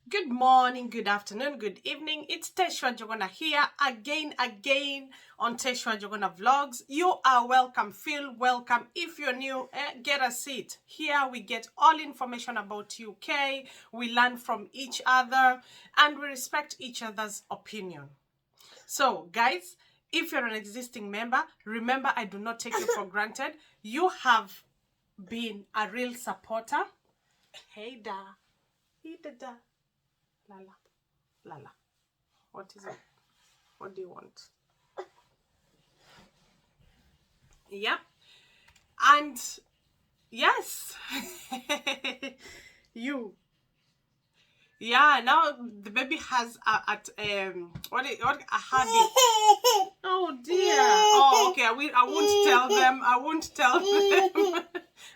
Good morning, good afternoon, good evening. It's Teshwa Jogona here again on Teshwa Jogona Vlogs. You are welcome, feel welcome. If you're new, get a seat. Here we get all information about UK, we learn from each other, and we respect each other's opinion. So, guys, if you're an existing member, remember I do not take you for granted. You have been a real supporter. Hey da, hey da da. Lala, Lala, what is it? What do you want? Yep. And yes, you. Yeah, now the baby has what a habit. Oh dear. Oh, okay. I won't tell them. I won't tell them.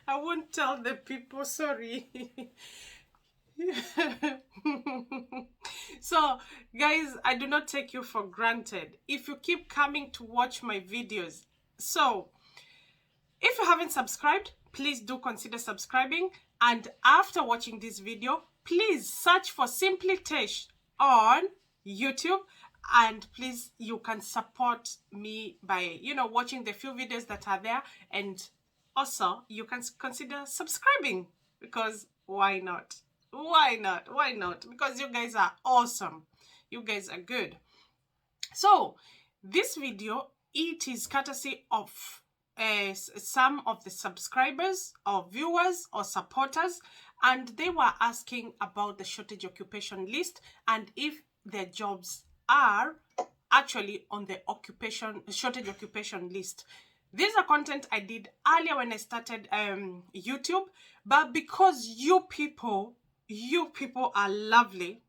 I won't tell the people. Sorry. So guys, I do not take you for granted if you keep coming to watch my videos. So if you haven't subscribed, please do consider subscribing, and after watching this video, please search for Simply Tesh on YouTube, and please, you can support me by watching the few videos that are there, and also you can consider subscribing, because why not? Why not? Why not? Because you guys are awesome. You guys are good. So this video, it is courtesy of some of the subscribers or viewers or supporters, and they were asking about the shortage occupation list and if their jobs are actually on the shortage occupation list. These are content I did earlier when I started YouTube, but because you people are lovely,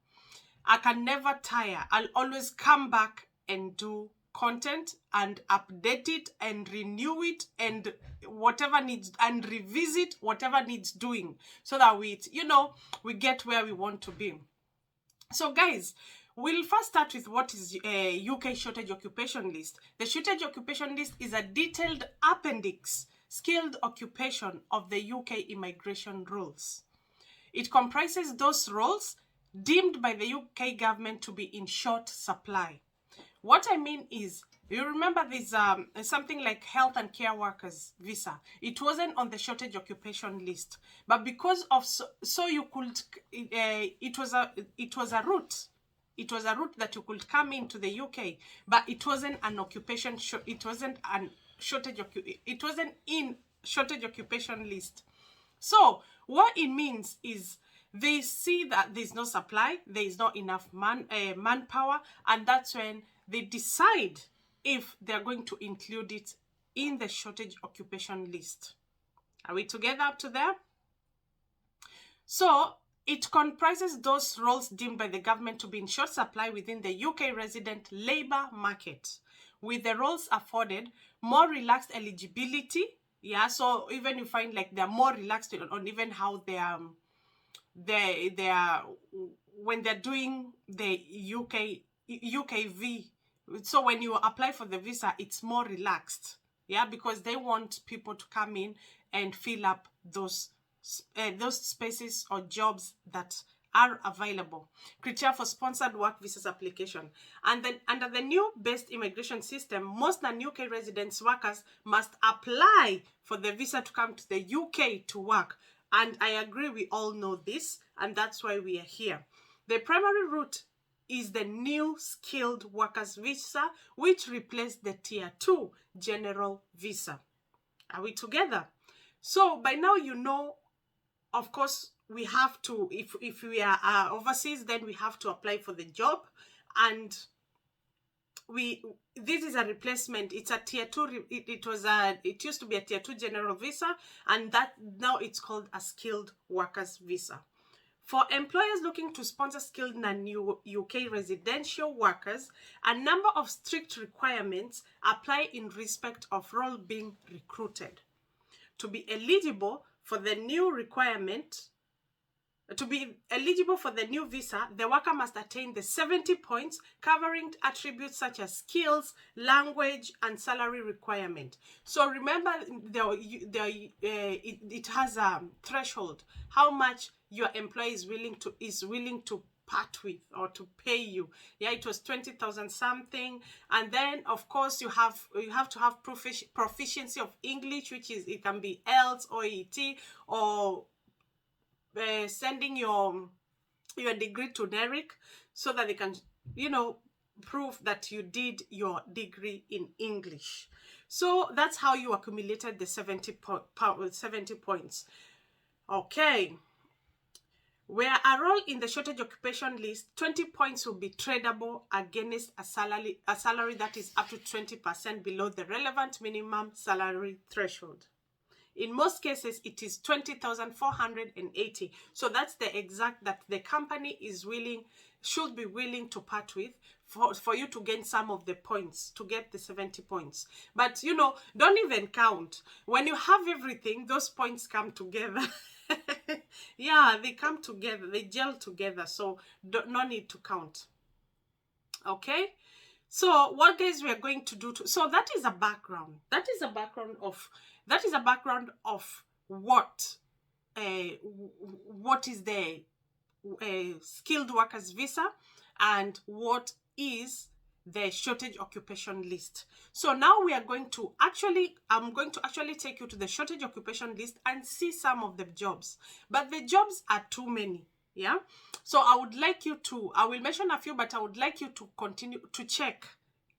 I can never tire. I'll always come back and do content and update it and renew it and whatever needs, and revisit whatever needs doing, so that we get where we want to be. So guys, we'll first start with what is a UK shortage occupation list. The shortage occupation list is a detailed appendix skilled occupation of the UK immigration rules. It comprises those roles deemed by the UK government to be in short supply. What I mean is, you remember there's something like health and care workers visa. It wasn't on the shortage occupation list, but because of so you could it was a route. It was a route that you could come into the UK, but it wasn't an occupation. It wasn't an shortage. It wasn't in shortage occupation list. So what it means is, they see that there's no supply, there is not enough manpower, and that's when they decide if they're going to include it in the shortage occupation list. Are we together up to there? So it comprises those roles deemed by the government to be in short supply within the UK resident labour market, with the roles afforded more relaxed eligibility. Yeah, so even you find like they're more relaxed on even how they are when they're doing the UKV. So when you apply for the visa, it's more relaxed. Yeah, because they want people to come in and fill up those spaces or jobs that are available. Criteria for sponsored work visas application. And then under the new based immigration system, most non-UK residents workers must apply for the visa to come to the UK to work. And I agree, we all know this, and that's why we are here. The primary route is the new skilled workers visa, which replaced the tier 2 general visa. Are we together? So by now, of course, we have to, if we are overseas, then we have to apply for the job, and this is a replacement. It's a tier 2. It used to be a tier 2 general visa, and that now it's called a skilled workers visa. For employers looking to sponsor skilled non-UK residential workers, a number of strict requirements apply in respect of role being recruited. To be eligible for the new visa, the worker must attain the 70 points covering attributes such as skills, language, and salary requirement. So remember, it has a threshold, how much your employer is willing to part with or to pay you. Yeah, it was 20,000 something. And then of course you have to have proficiency of English, which is, it can be IELTS or ET, or sending your degree to NERIC so that they can, you know, prove that you did your degree in English. So that's how you accumulated the 70 points. Okay. Where a role in the shortage occupation list, 20 points will be tradable against a salary that is up to 20% below the relevant minimum salary threshold. In most cases, it is 20,480. So that's the exact that the company should be willing to part with for you to gain some of the points, to get the 70 points. But, you know, don't even count. When you have everything, those points come together. Yeah, they come together, they gel together. So no need to count. Okay? So what, guys, we are going to do so that is a background. That is a background of what is the skilled workers visa and what is the shortage occupation list. So now we are going to I'm going to actually take you to the shortage occupation list and see some of the jobs. But the jobs are too many. Yeah. So I will mention a few, but I would like you to continue to check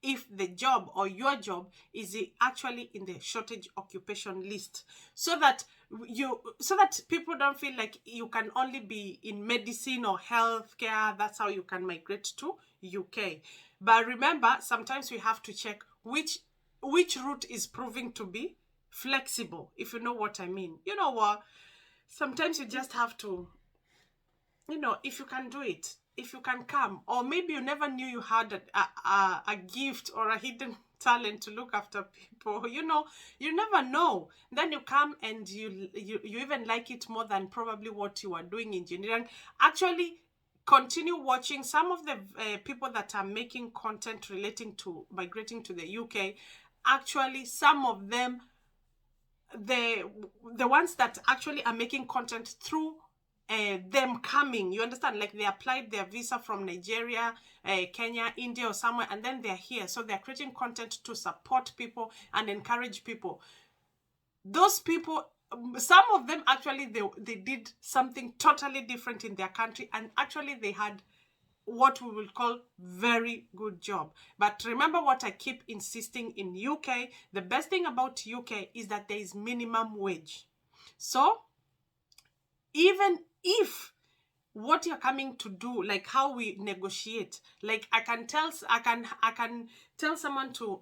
if the job or your job is actually in the shortage occupation list, so that people don't feel like you can only be in medicine or healthcare. That's how you can migrate to UK. But remember, sometimes we have to check which route is proving to be flexible, if you know what I mean. You know what? Sometimes you just have to, you know, if you can do it, if you can come, or maybe you never knew you had a gift or a hidden talent to look after people, you know, you never know. Then you come and you even like it more than probably what you are doing engineering. Actually, continue watching some of the people that are making content relating to migrating to the UK. Actually, some of them, the ones that actually are making content through them coming, you understand, like they applied their visa from Nigeria, Kenya, India or somewhere, and then they're here, so they're creating content to support people and encourage people. Those people, some of them actually they did something totally different in their country, and actually they had what we will call very good job. But remember what I keep insisting in UK, the best thing about UK is that there is minimum wage. So even if what you're coming to do, like how we negotiate, like I can tell someone to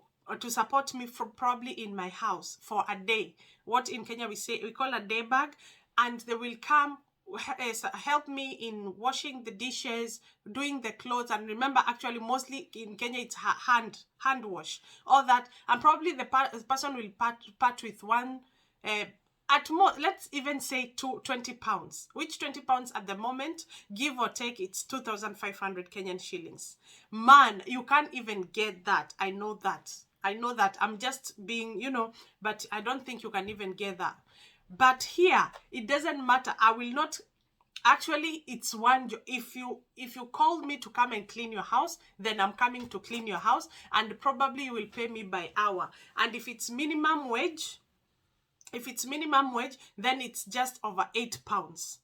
support me for probably in my house for a day, what in Kenya we call a day bag, and they will come help me in washing the dishes, doing the clothes. And remember, actually mostly in Kenya it's hand wash, all that, and probably the person will part with one at most, let's even say 20 pounds, which 20 pounds at the moment, give or take, it's 2,500 Kenyan shillings. Man, you can't even get that. I know that. I'm just being, you know, but I don't think you can even get that. But here, it doesn't matter. I will not, actually, it's one, if you called me to come and clean your house, then I'm coming to clean your house, and probably you will pay me by hour. And if it's minimum wage, then it's just over 8 pounds.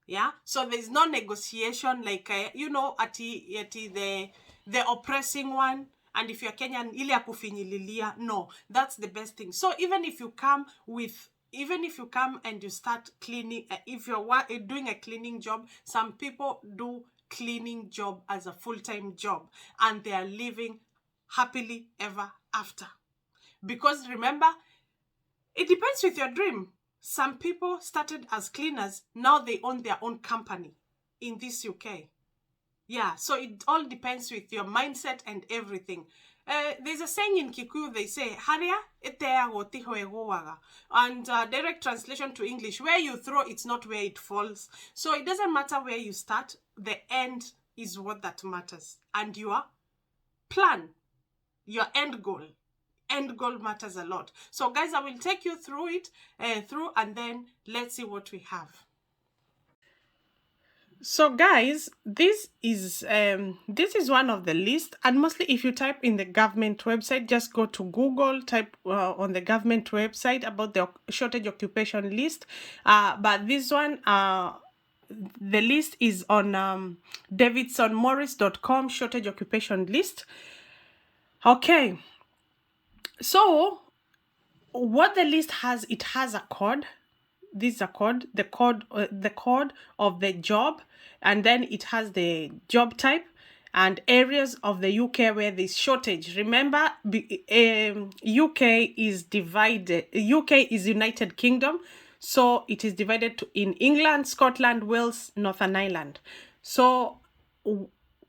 Yeah, so there's no negotiation like you know, at the oppressing one. And if you're Kenyan, ile ya kufinyililia, no, that's the best thing. So even if you come and you start cleaning, if you're doing a cleaning job, some people do cleaning job as a full-time job, and they are living happily ever after. Because remember, it depends with your dream. Some people started as cleaners, now they own their own company in this UK. Yeah, so it all depends with your mindset and everything. There's a saying in Kikuyu, they say, Haria eteago tiho egoaga. And direct translation to English, where you throw, it's not where it falls. So it doesn't matter where you start, the end is what that matters. And your plan, your end goal matters a lot. So guys, I will take you through it, and then let's see what we have. So guys, this is one of the list, and mostly if you type in the government website, just go to Google, type on the government website about the shortage occupation list. But this one, the list is on davidsonmorris.com shortage occupation list. Okay, so what the list has, it has a code. This is a code, the code of the job, and then it has the job type and areas of the UK where there's shortage. Remember, UK is divided. UK is United Kingdom, so it is divided in England, Scotland, Wales, Northern Ireland. So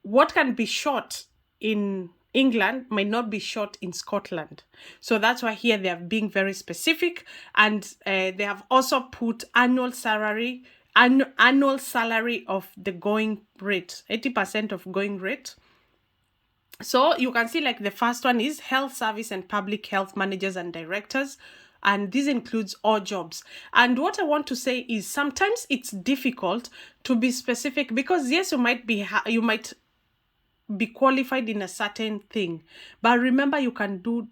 what can be short in England might not be short in Scotland. So that's why here they are being very specific, and they have also put annual salary of the going rate, 80% of going rate. So you can see, like, the first one is health service and public health managers and directors, and this includes all jobs. And what I want to say is sometimes it's difficult to be specific, because yes, you might be qualified in a certain thing, but remember, you can do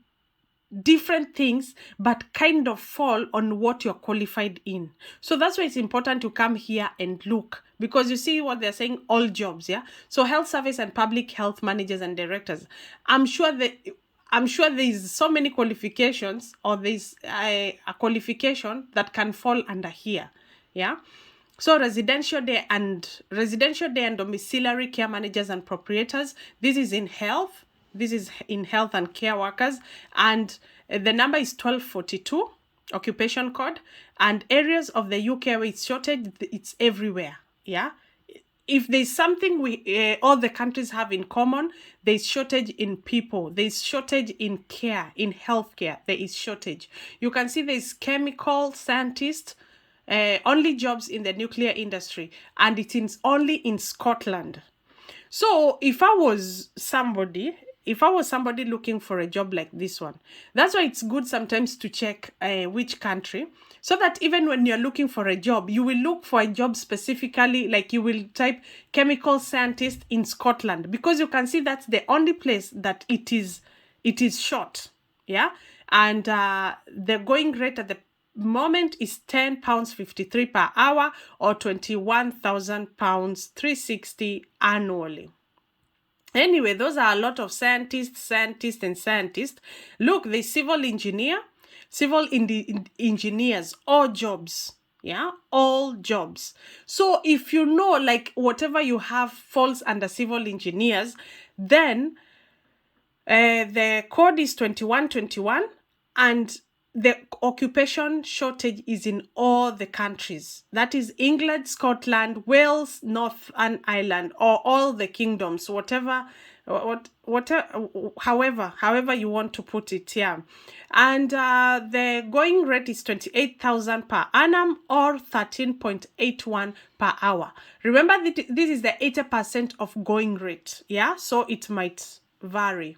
different things but kind of fall on what you're qualified in. So that's why it's important to come here and look, because you see what they're saying, all jobs. Yeah, so health service and public health managers and directors, I'm sure there's so many qualifications, or there's a qualification that can fall under here. Yeah. So residential day and domiciliary care managers and proprietors, this is in health. This is in health and care workers, and the number is 1242 occupation code. And areas of the UK where it's shortage, it's everywhere. Yeah, if there's something all the countries have in common, there's shortage in people, there's shortage in care, in healthcare, there is shortage. You can see there's chemical scientist, only jobs in the nuclear industry, and it is only in Scotland. So if I was somebody looking for a job like this one, that's why it's good sometimes to check which country, so that even when you're looking for a job, you will look for a job specifically, like you will type chemical scientist in Scotland, because you can see that's the only place that it is short. Yeah, and the going rate at the moment is £10.53 per hour, or £21,000 360 annually. Anyway, those are a lot of scientists. Look, the civil engineers, all jobs. Yeah, all jobs. So if you know, like, whatever you have falls under civil engineers, then the code is 2121, and the occupation shortage is in all the countries. That is England, Scotland, Wales, Northern Ireland, or all the kingdoms, however you want to put it. Yeah, and the going rate is 28,000 per annum, or 13.81 per hour. Remember, this is the 80% of going rate. Yeah, so it might vary.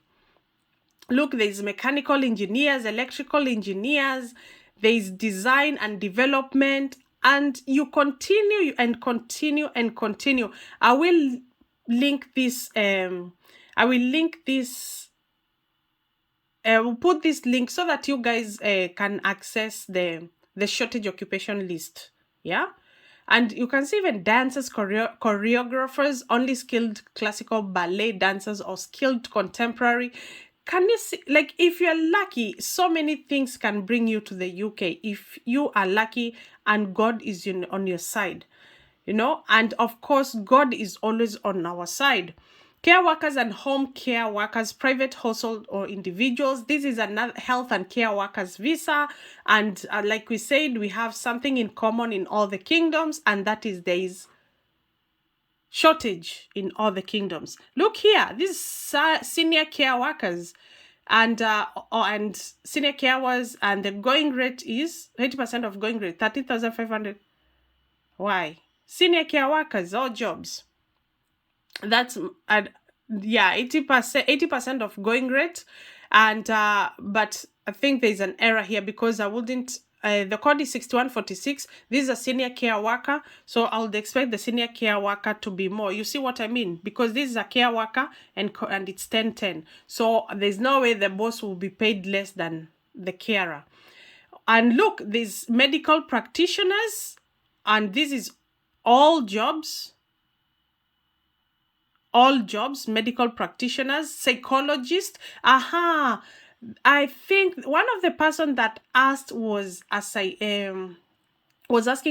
Look, there's mechanical engineers, electrical engineers, there's design and development, and you continue and continue and continue. I will link this. We'll put this link so that you guys can access the shortage occupation list. Yeah. And you can see even dancers, choreographers, only skilled classical ballet dancers, or skilled contemporary. Can you see, like, if you're lucky, so many things can bring you to the UK if you are lucky and God is on your side, and of course, God is always on our side. Care workers and home care workers, private household or individuals. This is another health and care workers visa. And like we said, we have something in common in all the kingdoms, and that is there is shortage in all the kingdoms. Look here, these senior care workers and senior care workers, and the going rate is 80% of going rate, 13,500. Why? Senior care workers, all jobs. That's 80% of going rate. And but I think there's an error here, because I wouldn't the code is 6146. This is a senior care worker, so I would expect the senior care worker to be more. You see what I mean? Because this is a care worker and it's 1010. So there's no way the boss will be paid less than the carer. And look, there's medical practitioners, and this is all jobs, medical practitioners, psychologist. Aha, I think one of the person that asked was asking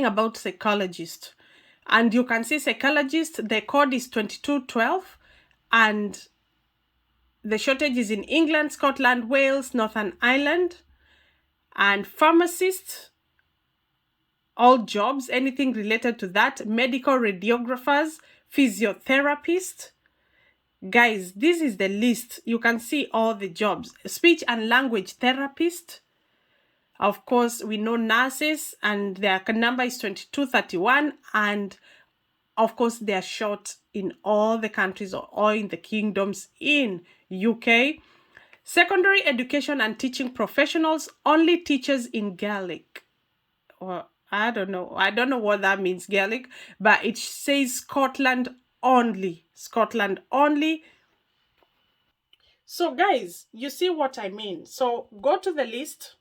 about psychologist, and you can see psychologist, the code is 2212, and the shortage is in England, Scotland, Wales, Northern Ireland. And pharmacist, all jobs, anything related to that, medical radiographers, physiotherapist. Guys, this is the list. You can see all the jobs. Speech and language therapist. Of course, we know nurses, and their number is 2231. And of course, they are short in all the countries or in the kingdoms in UK. Secondary education and teaching professionals, only teachers in Gaelic. Well, I don't know what that means, Gaelic, but it says Scotland only. Scotland only. So guys, you see what I mean. So go to the list,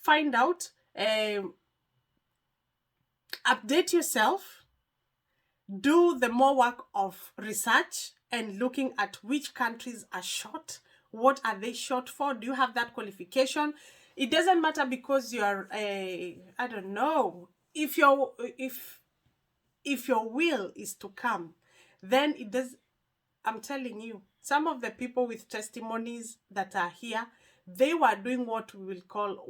find out, update yourself, do the more work of research and looking at which countries are short. What are they short for? Do you have that qualification? It doesn't matter because you are I don't know. If your will is to come, then it does. I'm telling you, some of the people with testimonies that are here, they were doing what we will call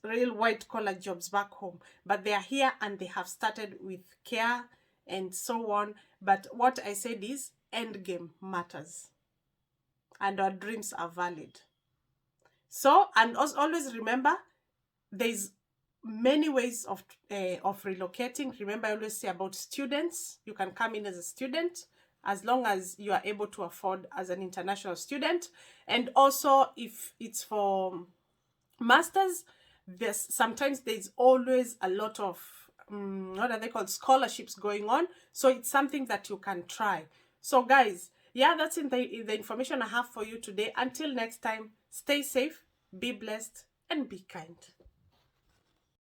real white collar jobs back home, but they are here and they have started with care and so on. But what I said is, end game matters and our dreams are valid. So, and always remember, there's many ways of relocating. Remember, I always say about students, you can come in as a student as long as you are able to afford as an international student. And also, if it's for masters, sometimes there's always a lot of what are they called, scholarships going on. So it's something that you can try. So guys, yeah, that's the information I have for you today. Until next time, stay safe, be blessed, and be kind.